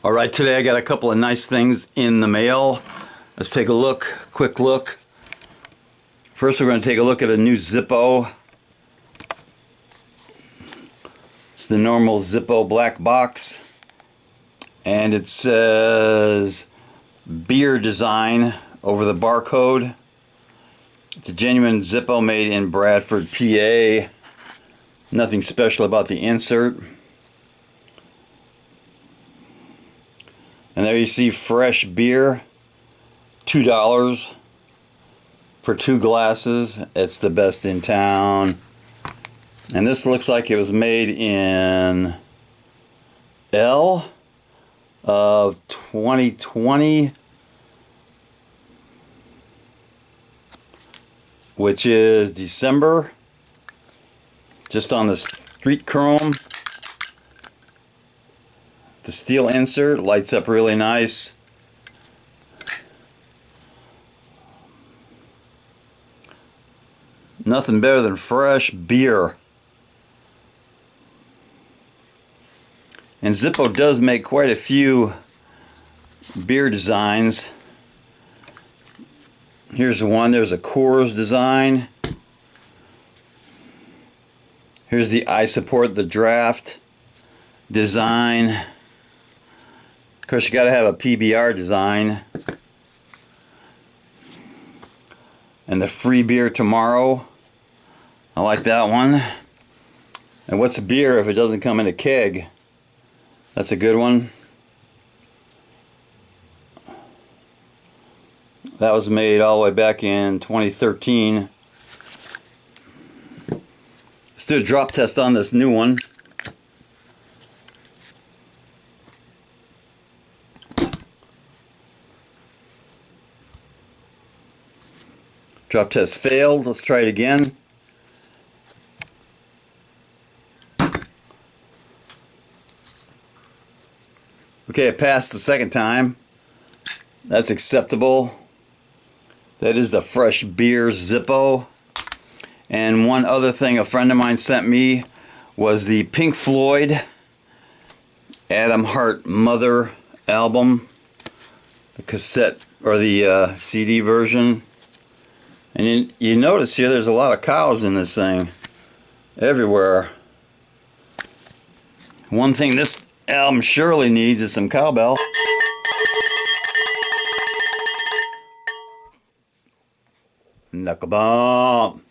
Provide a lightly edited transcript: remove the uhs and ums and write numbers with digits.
All right, today I got a couple of nice things in the mail. Let's take a look, quick look. First, we're going to take a look at a new Zippo. It's the normal Zippo black box. And it says beer design over the barcode. It's a genuine Zippo made in Bradford, PA. Nothing special about the insert. And there you see fresh beer, $2 for 2 glasses. It's the best in town. And this looks like it was made in L of 2020, which is December. Just on the street chrome. The steel insert lights up really nice. Nothing better than fresh beer. And Zippo does make quite a few beer designs. Here's one. There's a Coors design. Here's the I support the draft design. Of course, you got to have a PBR design. And the free beer tomorrow. I like that one. And what's a beer if it doesn't come in a keg? That's a good one. That was made all the way back in 2013. Let's do a drop test on this new one. Drop test failed. Let's try it again. Okay, it passed the second time. That's acceptable. That is the fresh beer Zippo. And one other thing a friend of mine sent me was the Pink Floyd Adam Hart Mother album, the cassette or the CD version. And you notice here there's a lot of cows in this thing. Everywhere. One thing this album surely needs is some cowbell. Knuckle bump.